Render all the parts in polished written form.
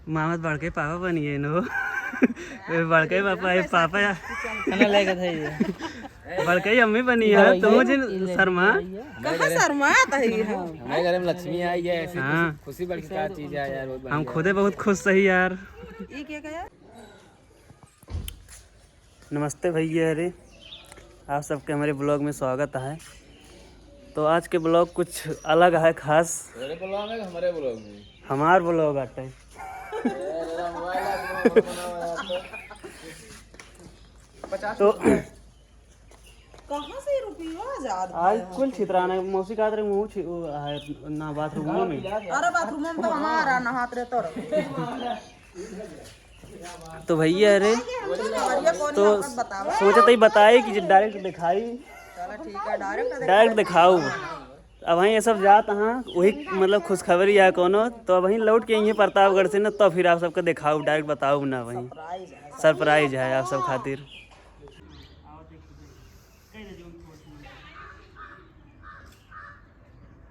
मामा बड़के पापा बनिए नो बड़के पापा है पापा या खाना लेके थे बड़के अम्मी बनी है तुम मुझे शर्मा कहाँ शर्मा आता है हमारे घर में लक्ष्मी आई है ऐसी खुशी बड़ी क्या चीज है यार। हम खुदे बहुत खुश सही यार। ये क्या कहा? नमस्ते भैया, अरे आप सबके हमारे ब्लॉग में स्वागत है। तो आज के ब्लॉग कुछ अलग है, खास मेरे ब्लॉग है हमारे ब्लॉग में हमार ब्लॉग आते हैं। तो कहाँ से रुपया आजाद? आज कुल छितराना मौसी का तेरे मुंह है ना बाथरूम में। अरे बाथरूम में तो हमारा नहात रहे तो भैया अरे तो सोचा तो बताए कि डायरेक्ट दिखाई, ठीक है डायरेक्ट दिखाऊ। अब वहीं ये सब जात हाँ वही मतलब खुशखबरी है कोनो, तो अब वहीं लौट के यहीं प्रतापगढ़ से ना तो फिर आप सबको दिखाऊ, डायरेक्ट बताऊ ना, वहीं सरप्राइज है आप सब खातिर।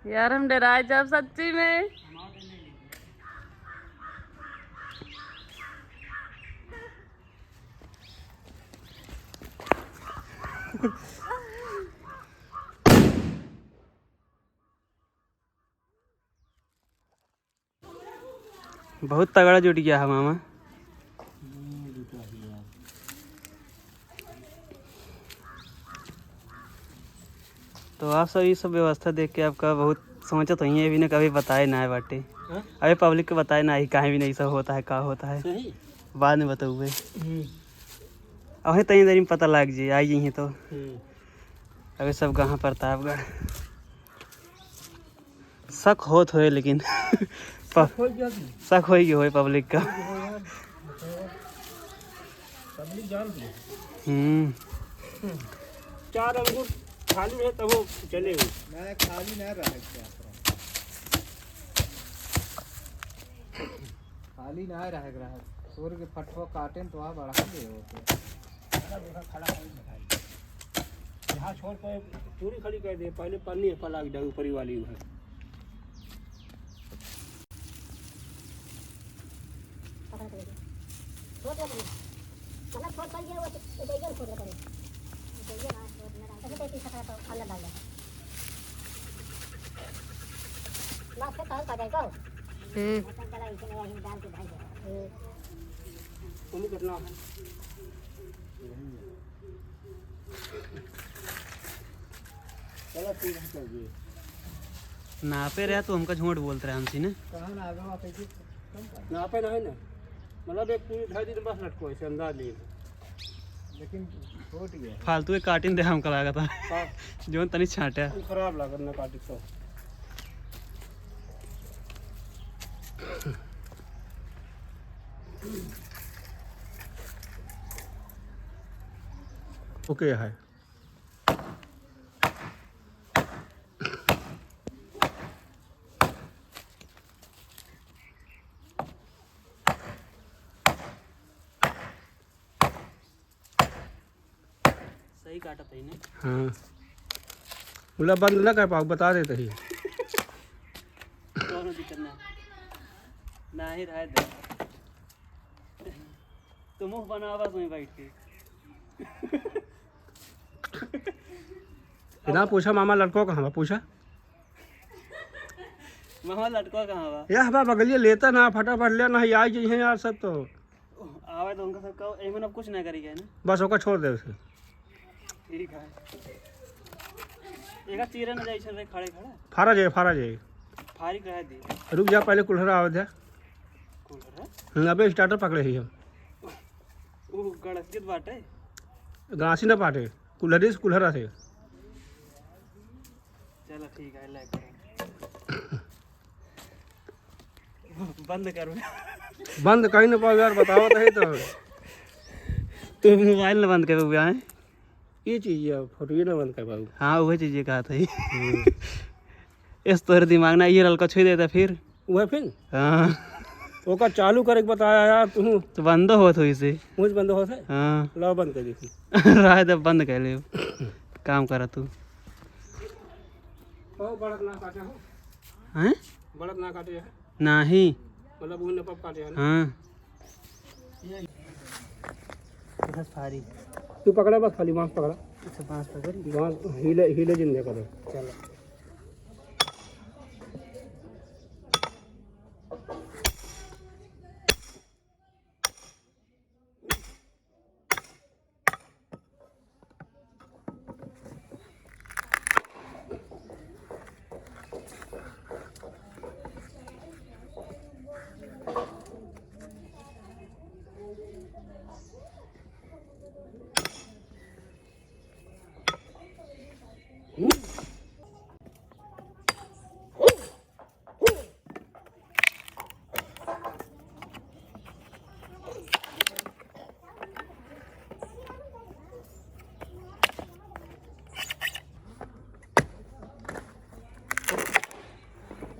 यार हम डराए जब सच्ची में बहुत तगड़ा जुट गया है मामा। तो आप सब ये सब व्यवस्था देख के आपका बहुत सोचा तो ये भी ना कभी बताए ना है बाटे, अभी पब्लिक को बताए ना ही कहीं भी नहीं सब होता है, का होता है बाद में बताऊए। अभी तई देरी में पता लग जाए आई यहीं तो अभी सब कहाँ प्रतापगढ़ शक होत होए लेकिन शक हो पब्लिक का। चार अंगूर खाली है तब वो चलेगा। मैं खाली नहीं रहा खाली नहीं रहेगा। सूर्य के फटफो काटे तो आप बढ़ा दे यहाँ छोड़ पर पूरी खड़ी कर दे, पहले पन्नी है पलाक डाल ऊपरी वाली है। नापे रहा तो हमका झूठ बोलते रहे हमसे ना। नापे ना है ना, मतलब एक पूरी ढाई दिन बस लटको ऐसे अंदाज लिए, लेकिन छोट गया फालतू एक काटिन दे हमका लगा था जो तनी छाटा खराब लगा ना काटी तो। ओके है सही काटा था इन्हें। हाँ बोला बंद ना कर पाओ, बता देते ही दोनों दिक्कत ना ही रहा दे तो मुँह बना बस वहीं बैठ के। बिना पूछा मामा लड़को कहाँ बा, पूछा मामा लटका कहाँ बा? यह बा बगलिए लेता ना फटाफट ले ना आई जी यार सब तो आवे तो उनका सब कहो एमन अब कुछ ना करी गए ना, बस होकर छोड़ दे उसे। ठीक है एका चीरे न जाई छे रे खड़े खड़े फारा जाए फारी कह दी रुक जा पहले कुल्हरा आवे दे। कुलर अबे स्टार्टर पकड़े ही हम ओ गड़सकित बाटे गांसी ना पाटे कुल्हरी से कुल्हरा से। चलो ठीक है ले करो बंद करो बंद कहीं ना पाओ यार, बताओ तो है तो तू मोबाइल न बंद कर हुआ है ये चीज है फोटो ये ना बंद कर पाऊ। हाँ वही चीज ये कहा था इस तोहर दिमाग ना ये रलका छुई देता फिर वह फिर हाँ ओका चालू करे के बताया यार तू तो बंद हो तो इसे मुझ बंद हो से हाँ ला बंद कर देखी राय तो बंद कर ले काम करा तू ओ बड़क ना काटे हो हैं बड़क ना काटे है नहीं मतलब वो नपा काटे हैं। हाँ बस फारी। तू पकड़ा बस खाली बांस पकड़ा। अच्छा बांस पकड़। बांस हिले हिले जिंदे कर। चलो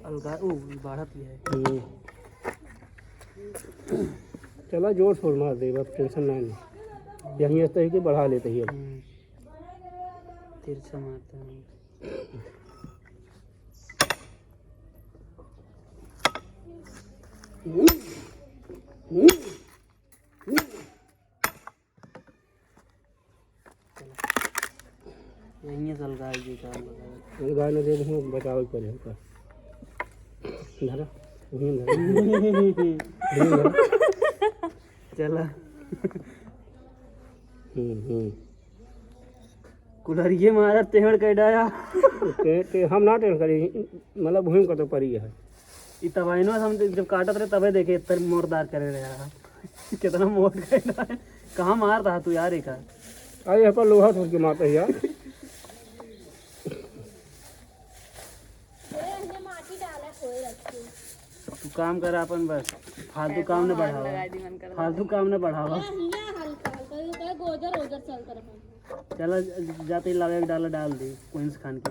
अलगा ओ बढ़त भी है। चला जोर छोड़ मार दे बस टेंशन ना ले। यहीं ऐसा ही कि बढ़ा लेते ही अब। तिरछा मारता है। यहीं से अलगा जी काम लगा। गाय ने दे दूँ बचाव कर धरा वहीं धरा चला हम्म। कुलरिये मारा तेहड़ कह डाया। ते हम ना टेंशन करी मतलब भूमि का तो परी है। ये तबाही ना हम जब काटत रहे तबे देखे इतना मोरदार करे रहा। कितना मोट गया है। कहाँ मार रहा तू यार एक अरे यहाँ पर लोहा छोड़ के मारता है यार। तू काम कर अपन बस फालतू काम न बढ़ावा। फालतू काम न बढ़ावा। चला जाते लावे डाला डाल दे कोइंस खान के।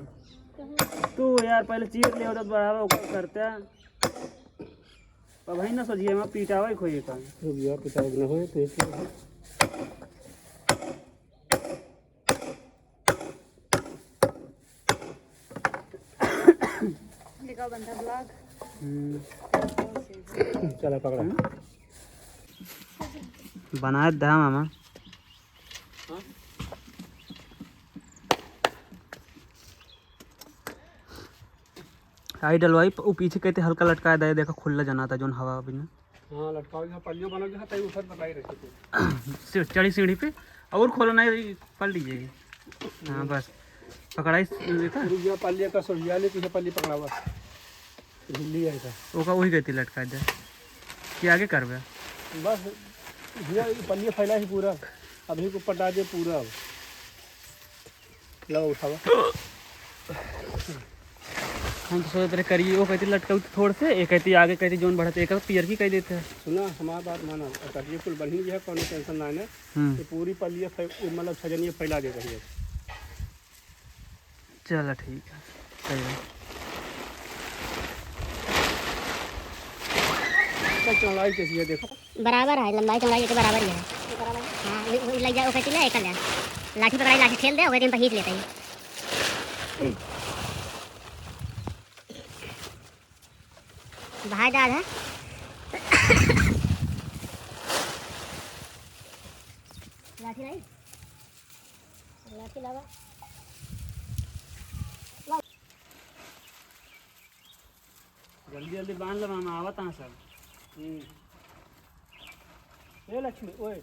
तू यार पहले चीर ले उधर बढ़ावा ओकर करते अब भाई ना सोचिए मैं पीटावा खोए का यार पिता न हो तो चला पकड़ा बना दा मामा। आई डलवाई वो पीछे कहते हल्का लटका दे देखो खुला जना था जोन हवा बिना। हाँ लटकाओ यहाँ पल्लियों बनो जहाँ तई उधर बताई रखी चढ़ी सीढ़ी पे और खोलो नहीं पल लीजिएगी। हाँ बस पकड़ाई देखा रुपया पल्लिया का सोरिया ले पीछे पल्ली पकड़ा हुआ ढिल्ली है का ओका वही कहती लटका दे कि आगे करबे बस भैया पल्लिया फैला ही पूरा अभी को पटा दे पूरा अब लो उठावा। हम तो सोच रहे करिए वो कहती लटका थोड़ से एक कहती आगे कहती जोन बढ़ते एक पियर की कह देते हैं। सुना हमारा बात माना कटिए फुल बढ़िया जो है कोनो टेंशन ना है तो पूरी पल्लिया मतलब छजनिया फैला दे रही है। चलो ठीक है सही है। चौड़ाई कैसी है देखो बराबर है लंबाई चौड़ाई के बराबर ही है। हाँ वो लग जाए वो कहती ना एक ले लाठी पकड़ाई लाठी खेल दे वो दिन पर खींच लेते हैं। बाहर डाल है लाठी लाई लाठी लावा जल्दी जल्दी बांध लो मामा आवत है सब। ए लक्ष्मी ओए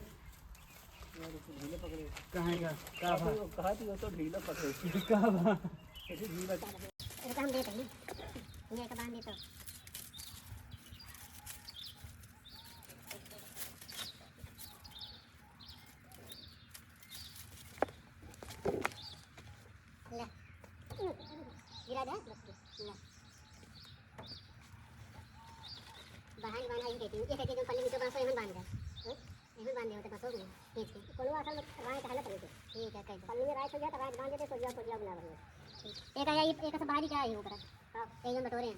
कहाँ का कहा थी वो तो ढीला पकड़े कहाँ बा ऐसे ढीला हम देते हैं ये का बांध दे तो ले गिरा दे ले बाहर बांधा ये कहती जो पल्ली में तो बांसो यहाँ बांध दे यहाँ बांध दे होते बांसो में खींच के कोलवा असल राय का हालत है ठीक है कह पल्ली में राय हो गया तो राय बांध देते सोजा बना बना एक आया एक से बाहर ही क्या है ऊपर हां एकदम बटोरे हैं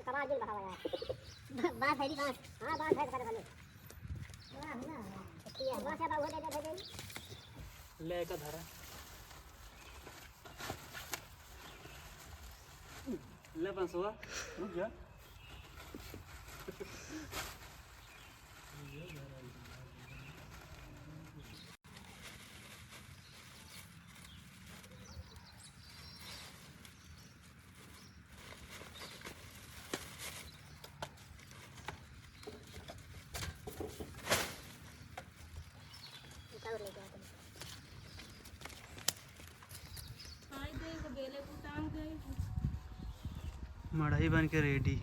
कबाड़ दिल बहावा यार बात है दी बात हां बात है कर वाले वाह ना किया वाह से बात हो दे ले का धारा ले पंसवा रुक जा मढ़ई बन के रेडी।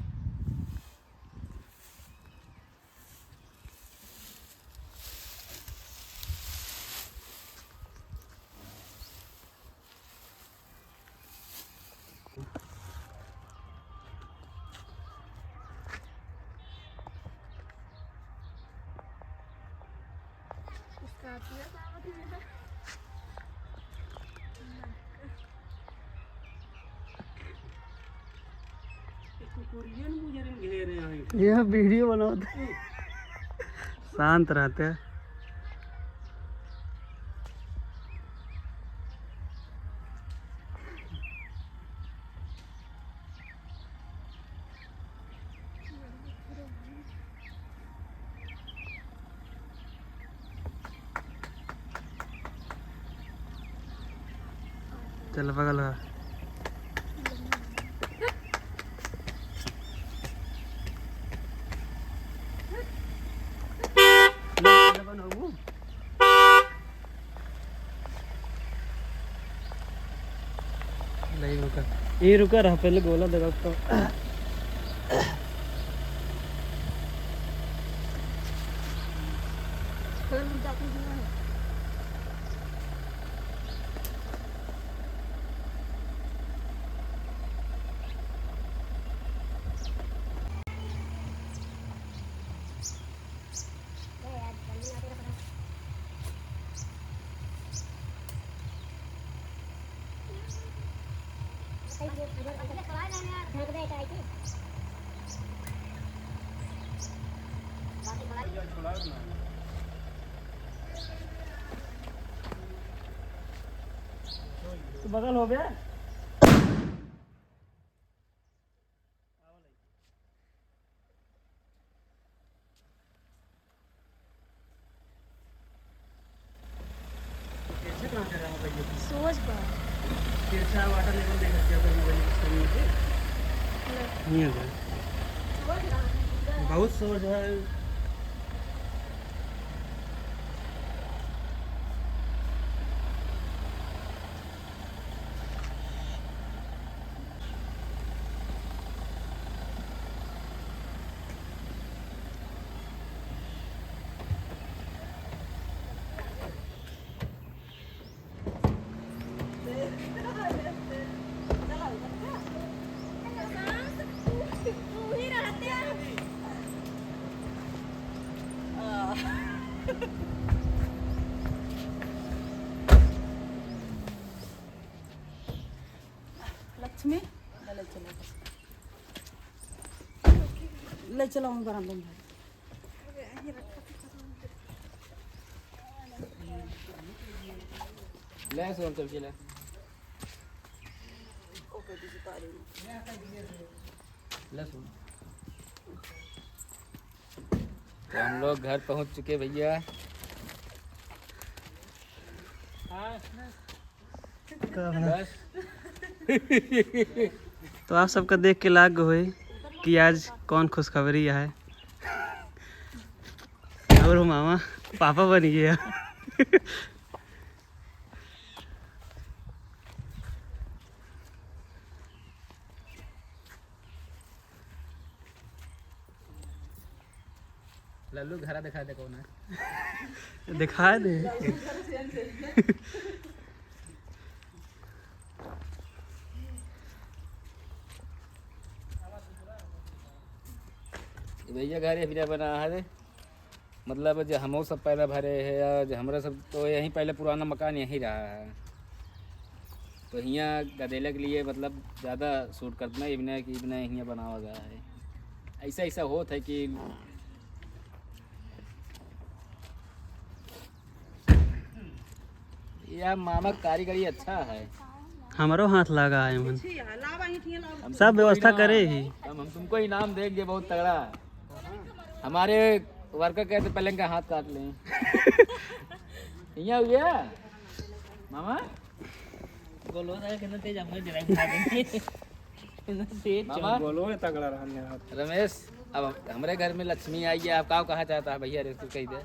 यह वीडियो बनाते शांत रहते हैं। चल बगल का नहीं रुका, ये रुका रहा पहले गोला दबा तो तो बगल हो गया। सोच पर तिरछा वाटर लेवल देख सकते हो कभी नहीं है बहुत सोच है। लक्ष्मी ले चलो हम बरामदे में। ले सोन चल के ले सुन। तो हम लोग घर पहुंच चुके भैया। बस तो आप सबका देख के लाग हुई कि आज कौन खुशखबरी है और वो मामा पापा बन गया। लल्लू घरा दिखा दे कौन है। दिखा दे। भैया घर ये बना है, मतलब जो हम सब पहले भरे है या जो हमारा सब तो यहीं पहले पुराना मकान यहीं रहा है। तो यहाँ गदेले के लिए मतलब ज़्यादा सूट करना इबने कि इबने यहाँ बनावा गया है। ऐसा ऐसा होता है कि यह मामा कारीगरी अच्छा है। हमारो हाथ लगा है मन हम सब व्यवस्था करे ही। हम तुमको इनाम देंगे बहुत तगड़ा। हमारे वर्कर कहते पहले इनका हाथ काट लें। यहाँ हो गया मामा बोलो ना कितना तेज हमने ड्राइव कर देंगे। कितना तेज मामा बोलो ये तगड़ा रहा मेरा हाथ। रमेश, अब हमारे घर में लक्ष्मी आई है, आप कहाँ कहाँ चाहता है भैया रे तू कही दे।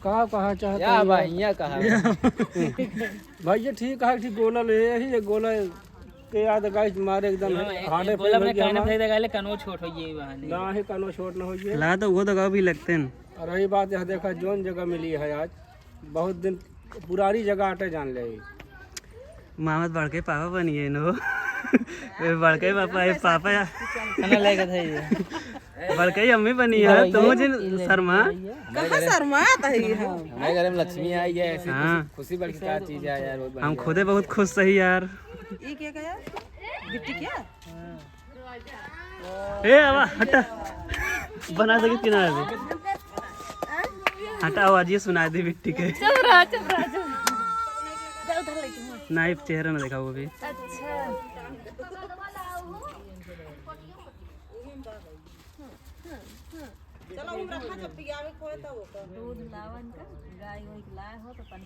कहाँ चाहता या भाई यहाँ कहाँ भाई ये ठीक है, ठीक गोला ले यही ये गोला के याद गाइस मारे एकदम हार्डे बोला मैं कहने भाई गाले कनो छोट हो ये बहाने ना ही कनो छोट ना होइए। ला तो वो दगाव भी लगते हैं। और रही बात यह देखा जोन जगह मिली है आज बहुत दिन पुरानी जगह आटे जान ले। मोहम्मद बड़के पापा बनिए नो बड़के पापा है पापा खाना लेके था ये बड़के अम्मी बनी है तो मुझे शर्मा कहाँ शर्मा तही हम हमारे घर में लक्ष्मी आई है ऐसी हाँ। खुशी बड़ी क्या चीज है यार, बहुत हम खुदे बहुत खुश सही यार। ये क्या गया गिट्टी क्या ए आवा हटा बना सके किनारे पे हटा आवाज ये सुना दी बिट्टी के नाइफ चेहरा ना देखा वो भी। चलो हम रखा जब पियावे कोई तो वो दूध लावन का गाय वाय के लाए हो तो पानी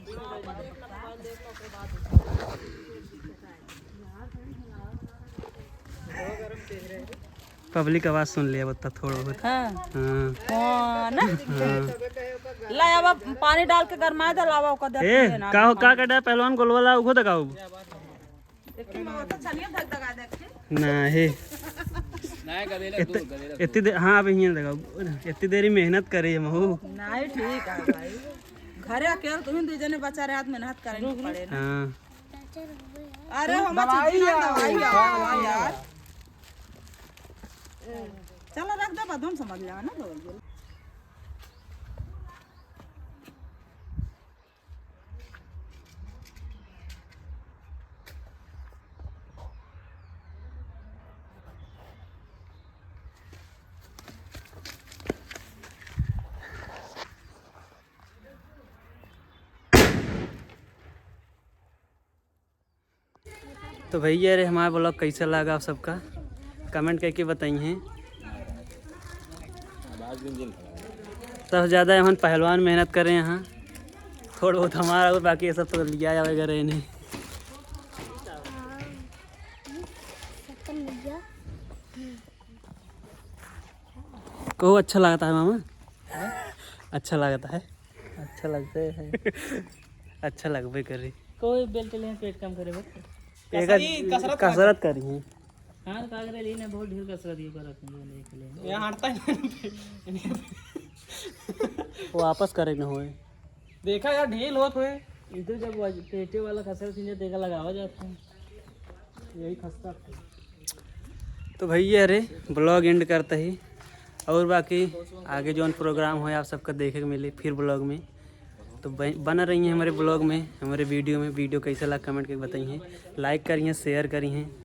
पब्लिक आवाज सुन लिया बता थोड़ा बहुत। हां हाँ ना ला अब पानी डाल के गरमा दे लावा को दे ए का कटा पहलवान गोलवाला उखो दगाओ एक में तो छनिया धक दगा दे ना हे नया गदेला दूर गदेला इतनी देर हाँ अब यहीं दगाओ इतनी देरी मेहनत करे है महू। नहीं ठीक है भाई घरे अकेले तुम दो जने बचा रहे हाथ मेहनत करनी पड़े ना। हाँ अरे हम दवाई यार चलो रख दे बाद हम समझ लेगा ना दो तो भैया रे हमारा ब्लॉग कैसा लगा आप सबका कमेंट करके बताइए। सब ज़्यादा हम पहलवान मेहनत कर रहे हैं यहाँ थोड़ा बहुत हमारा और बाकी ये सब तो लिया जाएगा रहे नहीं। को अच्छा लगता है मामा अच्छा लगता है अच्छा लगता है अच्छा लगबे करी कोई बेल्ट ले पेट काम करे बस एक कसरत करी है। हां कागरे लेने बहुत ढेर कसरत ये करत है एक ले ये हटता नहीं वो वापस करे न होए देखा यार ढील होत हुए इधर जब पेटे वाला कसरत सीने देखा लगावा जाता है यही खस्ता। तो भैया रे ब्लॉग एंड करते ही और बाकी आगे जो प्रोग्राम हो आप सबका देखे को मिले फिर ब्लॉग में। तो बना रही हैं हमारे ब्लॉग में हमारे वीडियो में। वीडियो कैसा लगा कमेंट करके बताइए, लाइक करिए शेयर करिए।